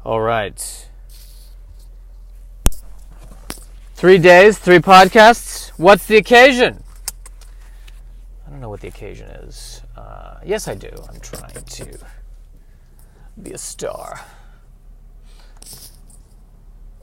All right. 3 days, 3 podcasts. What's the occasion? I don't know what the occasion is. Yes, I do. I'm trying to be a star.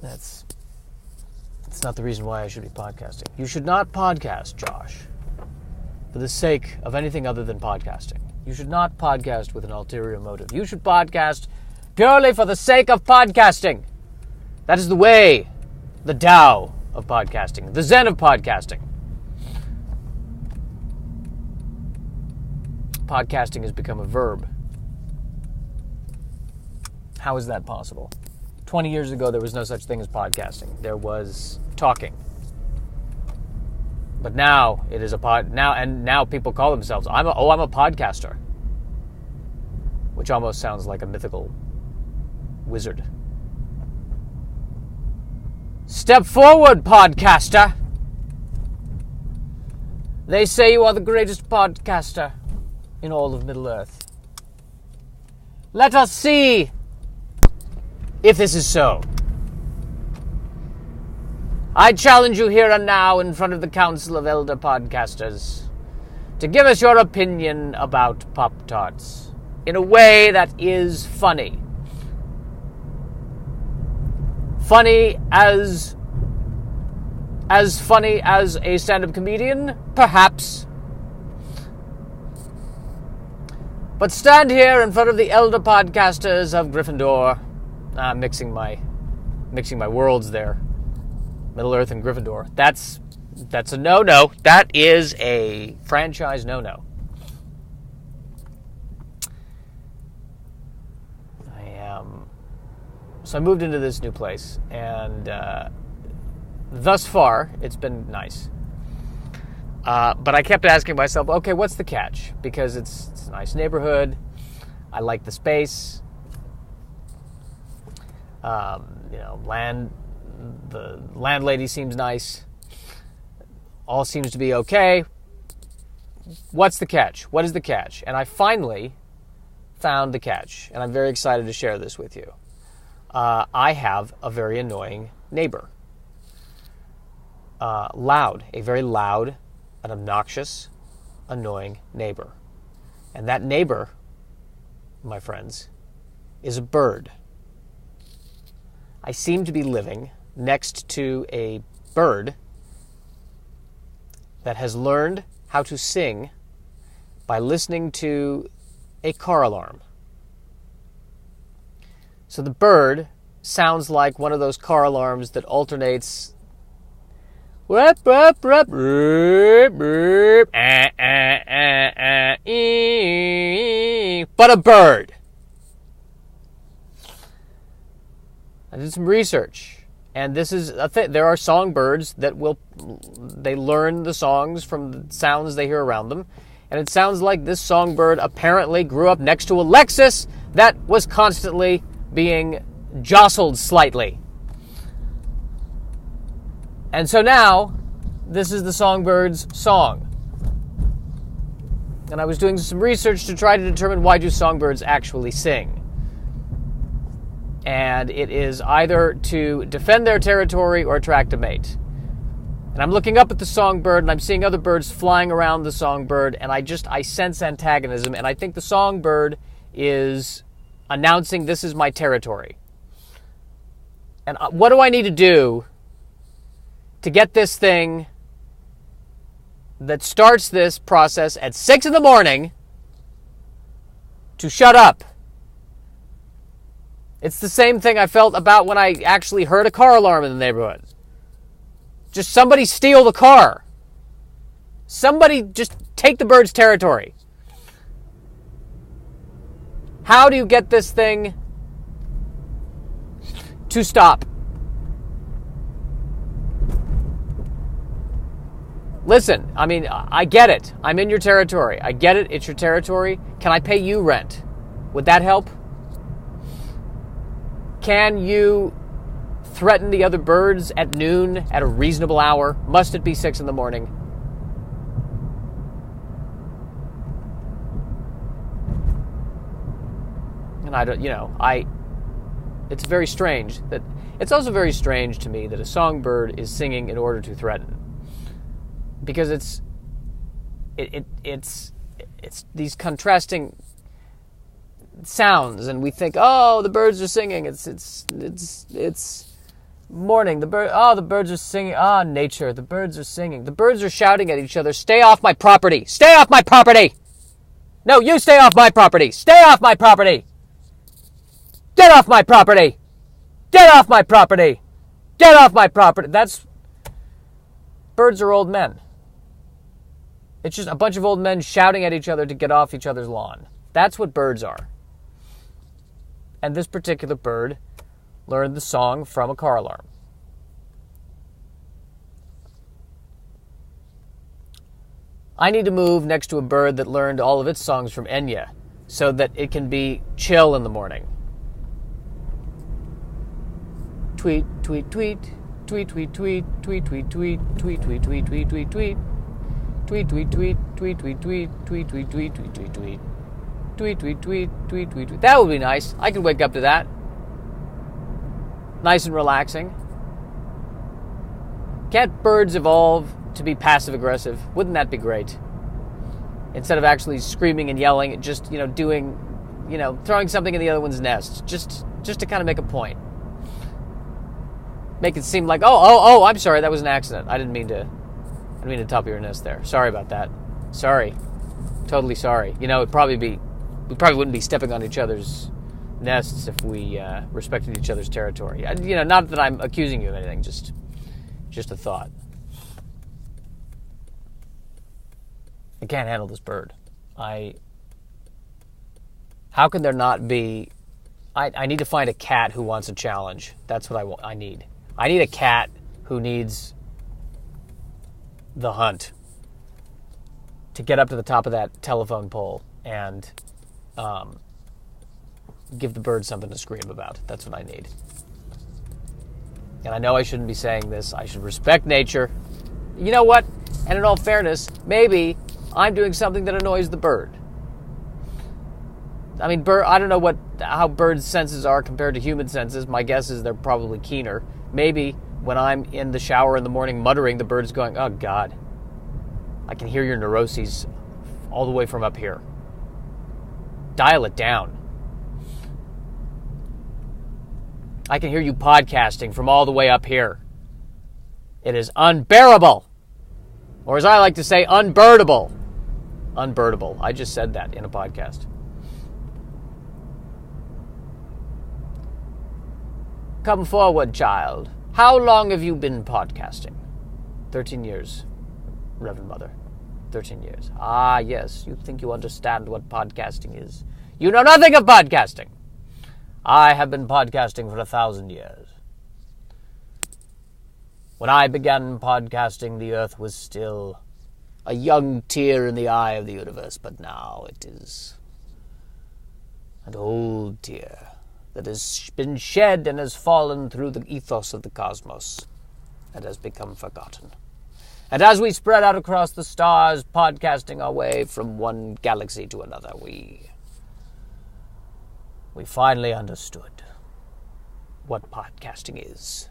That's not the reason why I should be podcasting. You should not podcast, Josh, for the sake of anything other than podcasting. You should not podcast with an ulterior motive. You should podcast purely for the sake of podcasting. That is the way, the Tao of podcasting, the Zen of podcasting. Podcasting has become a verb. How is that possible? 20 years ago, there was no such thing as podcasting. There was talking. But now it is now people call themselves, I'm a podcaster. Which almost sounds like a mythical wizard. Step forward, podcaster. They say you are the greatest podcaster in all of Middle-earth. Let us see if this is so. I challenge you here and now in front of the Council of Elder Podcasters to give us your opinion about Pop-Tarts in a way that is funny. Funny as funny as a stand-up comedian? Perhaps. But stand here in front of the elder podcasters of Gryffindor. I'm mixing my worlds there. Middle-earth and Gryffindor. That's a no-no. That is a franchise no-no. So I moved into this new place, and thus far, it's been nice. But I kept asking myself, okay, what's the catch? Because it's a nice neighborhood. I like the space. The landlady seems nice. All seems to be okay. What's the catch? What is the catch? And I finally found the catch, and I'm very excited to share this with you. I have a very annoying neighbor. A very loud, an obnoxious, annoying neighbor. And that neighbor, my friends, is a bird. I seem to be living next to a bird that has learned how to sing by listening to a car alarm. So the bird sounds like one of those car alarms that alternates but a bird. I did some research, and this is a thing. There are songbirds that they learn the songs from the sounds they hear around them, and it sounds like this songbird apparently grew up next to a Lexus that was constantly being jostled slightly. And so now, this is the songbird's song. And I was doing some research to try to determine why do songbirds actually sing. And it is either to defend their territory or attract a mate. And I'm looking up at the songbird, and I'm seeing other birds flying around the songbird, and I sense antagonism, and I think the songbird is announcing this is my territory. And what do I need to do to get this thing that starts this process at 6 a.m. to shut up? It's the same thing I felt about when I actually heard a car alarm in the neighborhood. Just somebody steal the car. Somebody just take the bird's territory. How do you get this thing to stop? Listen, I mean, I get it. I'm in your territory. I get it. It's your territory. Can I pay you rent? Would that help? Can you threaten the other birds at noon at a reasonable hour? Must it be 6 a.m? And I don't, It's very strange that it's also very strange to me that a songbird is singing in order to threaten, because it's these contrasting sounds, and we think, oh, the birds are singing. It's morning. The birds are singing. Ah, nature. The birds are singing. The birds are shouting at each other. Stay off my property. Stay off my property. No, you stay off my property. Stay off my property. Get off my property. Get off my property. Get off my property. Birds are old men. It's just a bunch of old men shouting at each other to get off each other's lawn. That's what birds are. And this particular bird learned the song from a car alarm. I need to move next to a bird that learned all of its songs from Enya so that it can be chill in the morning. Tweet, tweet, tweet, tweet, tweet, tweet, tweet, tweet, tweet, tweet, tweet, tweet, tweet, tweet, tweet. Tweet, tweet, tweet, tweet, tweet, tweet, tweet, tweet, tweet, tweet, tweet, tweet. Tweet, tweet, tweet, tweet, tweet, tweet. That would be nice. I could wake up to that. Nice and relaxing. Can't birds evolve to be passive-aggressive? Wouldn't that be great? Instead of actually screaming and yelling, just, doing, throwing something in the other one's nest. Just to kind of make a point. Make it seem like, oh, I'm sorry, that was an accident. I didn't mean to top of your nest there. Sorry about that. Sorry. Totally sorry. We probably wouldn't be stepping on each other's nests if we respected each other's territory. Not that I'm accusing you of anything, just a thought. I can't handle this bird. How can there not be... I need to find a cat who wants a challenge. That's what I need. I need a cat who needs the hunt to get up to the top of that telephone pole and give the bird something to scream about. That's what I need. And I know I shouldn't be saying this. I should respect nature. You know what? And in all fairness, maybe I'm doing something that annoys the bird. I mean, I don't know how birds' senses are compared to human senses. My guess is they're probably keener. Maybe when I'm in the shower in the morning muttering, the bird's going, oh, God, I can hear your neuroses all the way from up here. Dial it down. I can hear you podcasting from all the way up here. It is unbearable. Or as I like to say, unbirdable. Unbirdable. I just said that in a podcast. Come forward, child. How long have you been podcasting? 13 years, Reverend Mother. 13 years. Ah, yes, you think you understand what podcasting is. You know nothing of podcasting. I have been podcasting for 1,000 years. When I began podcasting, the earth was still a young tear in the eye of the universe, but now it is an old tear that has been shed and has fallen through the ethos of the cosmos and has become forgotten. And as we spread out across the stars, podcasting our way from one galaxy to another, we finally understood what podcasting is.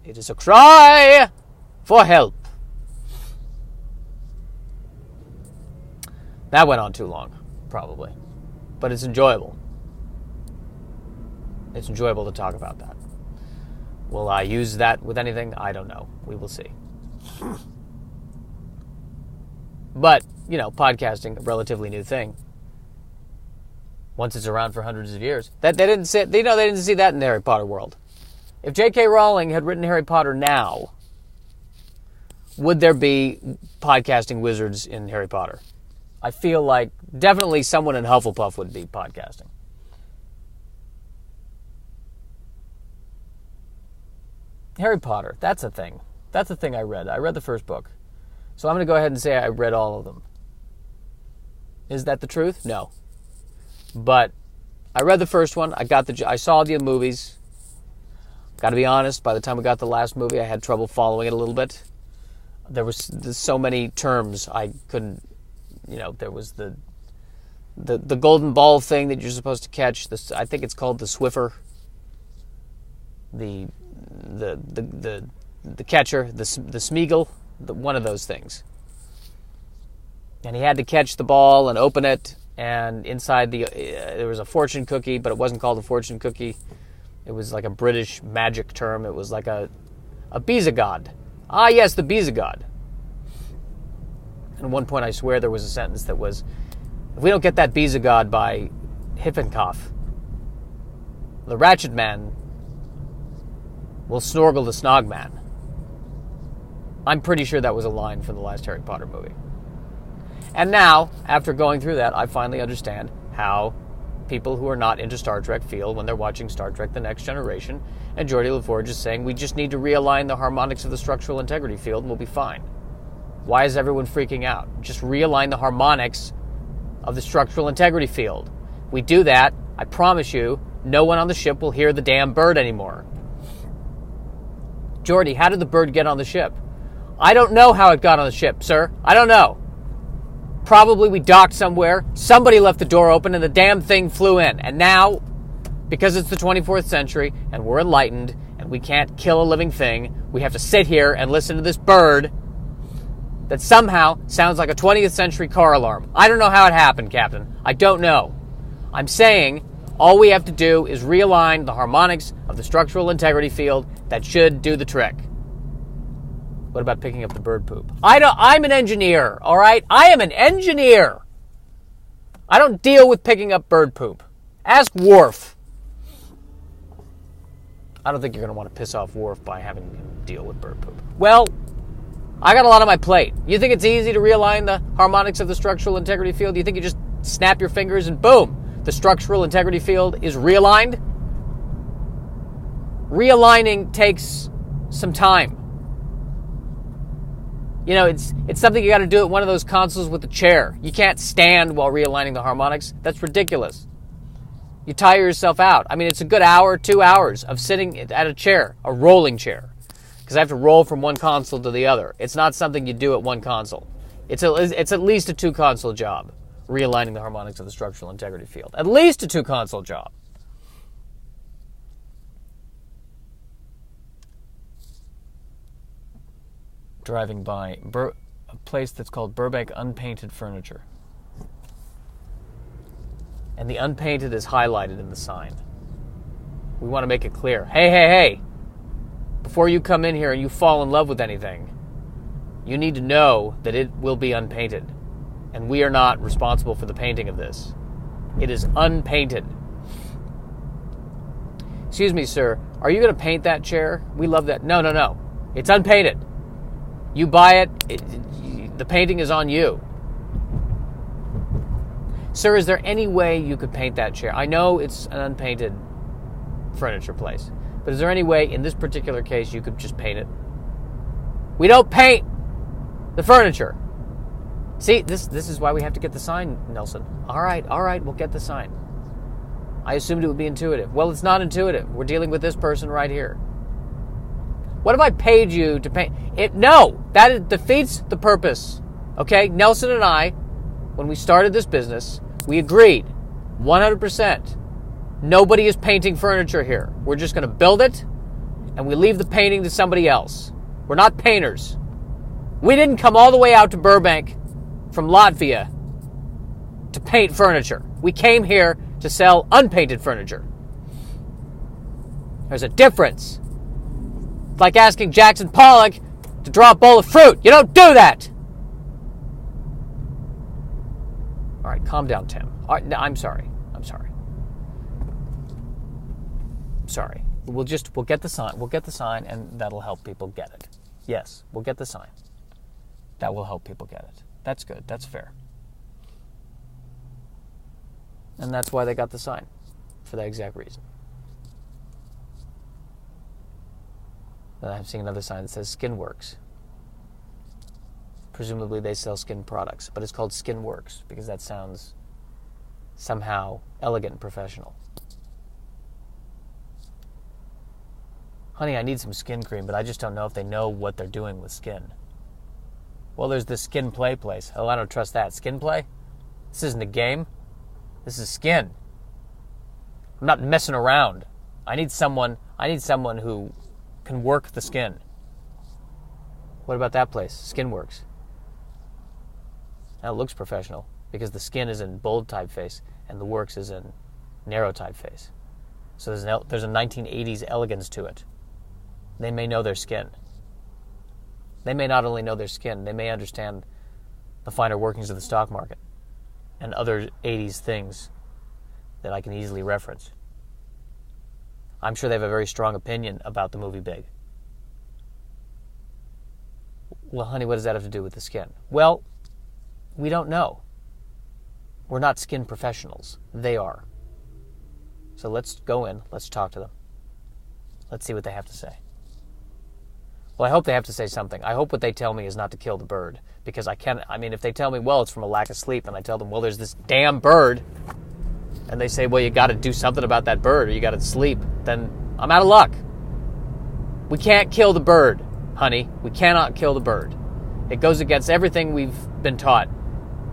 It is a cry for help. That went on too long, probably. But it's enjoyable. It's enjoyable to talk about that. Will I use that with anything? I don't know. We will see. But, podcasting, a relatively new thing. Once it's around for hundreds of years. They didn't see that in the Harry Potter world. If J.K. Rowling had written Harry Potter now, would there be podcasting wizards in Harry Potter? I feel like definitely someone in Hufflepuff would be podcasting. Harry Potter, that's a thing. That's a thing I read. I read the first book. So I'm going to go ahead and say I read all of them. Is that the truth? No. But I read the first one. I saw the movies. Got to be honest, by the time we got to the last movie, I had trouble following it a little bit. There's so many terms I couldn't, there was the golden ball thing that you're supposed to catch. I think it's called the Swiffer. the catcher, the Smeagol, one of those things. And he had to catch the ball and open it, and inside there was a fortune cookie, but it wasn't called a fortune cookie. It was like a British magic term. It was like a Beezagod. Ah, yes, the Beezagod. And at one point, I swear there was a sentence that was, if we don't get that Beezagod by Hiffenkoff, the Ratchet Man will snorgle the Snogman. I'm pretty sure that was a line from the last Harry Potter movie. And now, after going through that, I finally understand how people who are not into Star Trek feel when they're watching Star Trek The Next Generation, and Geordi LaForge is saying, we just need to realign the harmonics of the structural integrity field and we'll be fine. Why is everyone freaking out? Just realign the harmonics of the structural integrity field. We do that, I promise you, no one on the ship will hear the damn bird anymore. Geordi, how did the bird get on the ship? I don't know how it got on the ship, sir. I don't know. Probably we docked somewhere, somebody left the door open, and the damn thing flew in. And now, because it's the 24th century, and we're enlightened, and we can't kill a living thing, we have to sit here and listen to this bird that somehow sounds like a 20th century car alarm. I don't know how it happened, Captain. I don't know. I'm saying all we have to do is realign the harmonics of the structural integrity field. That should do the trick. What about picking up the bird poop? I'm an engineer, all right? I am an engineer. I don't deal with picking up bird poop. Ask Worf. I don't think you're going to want to piss off Worf by having him deal with bird poop. Well, I got a lot on my plate. You think it's easy to realign the harmonics of the structural integrity field? You think you just snap your fingers and boom, the structural integrity field is realigned? Realigning takes some time. You know, it's something you got to do at one of those consoles with a chair. You can't stand while realigning the harmonics. That's ridiculous. You tire yourself out. I mean, it's a good hour, 2 hours of sitting at a chair, a rolling chair, because I have to roll from one console to the other. It's not something you do at one console. It's at least a 2-console job, realigning the harmonics of the structural integrity field. At least a 2-console job. Driving by a place that's called Burbank Unpainted Furniture. And the unpainted is highlighted in the sign. We want to make it clear. Hey, before you come in here and you fall in love with anything, you need to know that it will be unpainted. And we are not responsible for the painting of this. It is unpainted. Excuse me, sir. Are you going to paint that chair? We love that. No. It's unpainted. You buy it, the painting is on you. Sir, is there any way you could paint that chair? I know it's an unpainted furniture place, but is there any way in this particular case you could just paint it? We don't paint the furniture. See, this is why we have to get the sign, Nelson. All right, we'll get the sign. I assumed it would be intuitive. Well, it's not intuitive. We're dealing with this person right here. What if I paid you to paint it? No, that defeats the purpose. Okay, Nelson and I, when we started this business, we agreed 100%. Nobody is painting furniture here. We're just going to build it, and we leave the painting to somebody else. We're not painters. We didn't come all the way out to Burbank from Latvia to paint furniture. We came here to sell unpainted furniture. There's a difference. It's like asking Jackson Pollock to draw a bowl of fruit. You don't do that. All right, calm down, Tim. All right, no, I'm sorry. We'll get the sign. We'll get the sign, and that'll help people get it. Yes, we'll get the sign. That will help people get it. That's good. That's fair. And that's why they got the sign, for that exact reason. Then I'm seeing another sign that says Skinworks. Presumably they sell skin products, but it's called Skinworks because that sounds somehow elegant and professional. Honey, I need some skin cream, but I just don't know if they know what they're doing with skin. Well, there's this Skin Play place. Oh, I don't trust that. Skin Play? This isn't a game. This is skin. I'm not messing around. I need I need someone who can work the skin. What about that place? Skinworks. That looks professional because the skin is in bold typeface and the works is in narrow typeface. So there's a 1980s elegance to it. They may know their skin. They may not only know their skin, they may understand the finer workings of the stock market and other 80s things that I can easily reference. I'm sure they have a very strong opinion about the movie Big. Well, honey, what does that have to do with the skin? Well, we don't know. We're not skin professionals. They are. So let's go in. Let's talk to them. Let's see what they have to say. Well, I hope they have to say something. I hope what they tell me is not to kill the bird. Because if they tell me, well, it's from a lack of sleep, and I tell them, well, there's this damn bird, and they say, well, you got to do something about that bird, or you got to sleep, then I'm out of luck. We can't kill the bird, honey. We cannot kill the bird. It goes against everything we've been taught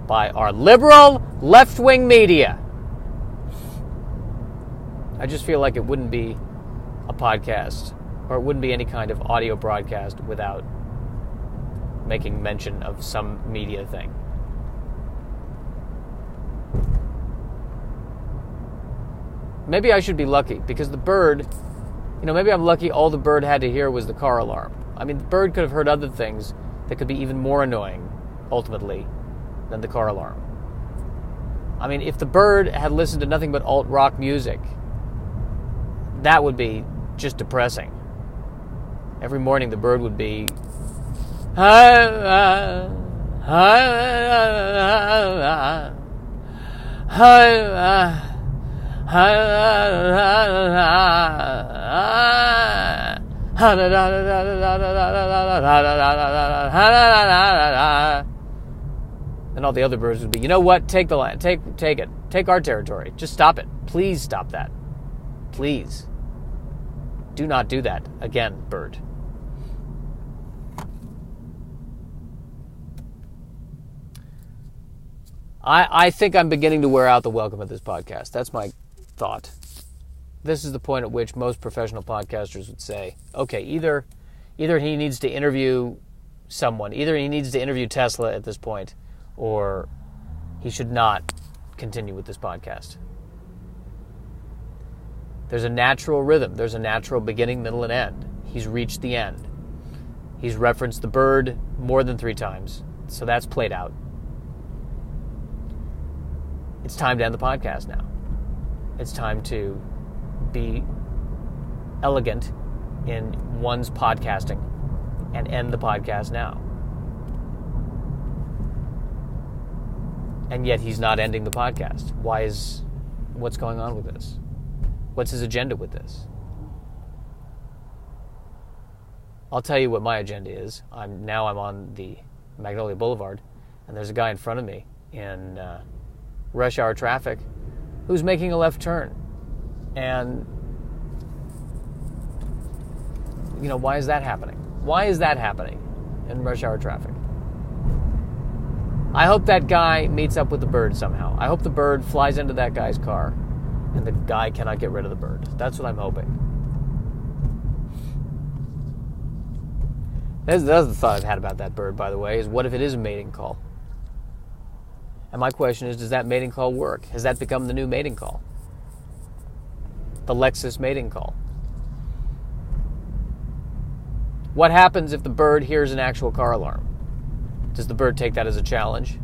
by our liberal left-wing media. I just feel like it wouldn't be a podcast, or it wouldn't be any kind of audio broadcast without making mention of some media thing. Maybe I should be lucky, because the bird, maybe I'm lucky all the bird had to hear was the car alarm. I mean, the bird could have heard other things that could be even more annoying, ultimately, than the car alarm. I mean, if the bird had listened to nothing but alt-rock music, that would be just depressing. Every morning the bird would be... And all the other birds would be, you know what? Take the land. Take it. Take our territory. Just stop it. Please stop that. Please. Do not do that again, bird. I think I'm beginning to wear out the welcome of this podcast. That's my thought. This is the point at which most professional podcasters would say, okay, either he needs to interview someone, either he needs to interview Tesla at this point, or he should not continue with this podcast. There's a natural rhythm. There's a natural beginning, middle, and end. He's reached the end. He's referenced the bird more than 3 times, so that's played out. It's time to end the podcast now. It's time to be elegant in one's podcasting and end the podcast now. And yet he's not ending the podcast. What's going on with this? What's his agenda with this? I'll tell you what my agenda is. I'm on the Magnolia Boulevard, and there's a guy in front of me in rush hour traffic who's making a left turn. And, why is that happening? Why is that happening in rush hour traffic? I hope that guy meets up with the bird somehow. I hope the bird flies into that guy's car and the guy cannot get rid of the bird. That's what I'm hoping. That's the thought I've had about that bird, by the way, is what if it is a mating call? And my question is, does that mating call work? Has that become the new mating call? The Lexus mating call. What happens if the bird hears an actual car alarm? Does the bird take that as a challenge?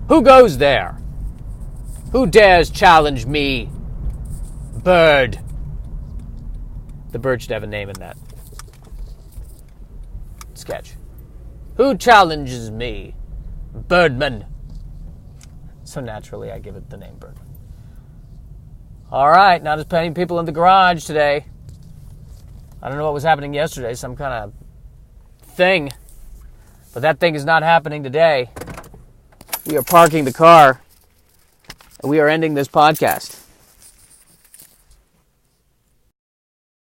Who goes there? Who dares challenge me? Bird. The bird should have a name in that sketch. Who challenges me? Birdman. So naturally I give it the name Birdman. All right, not as many people in the garage today. I don't know what was happening yesterday, some kind of thing. But that thing is not happening today. We are parking the car, and we are ending this podcast.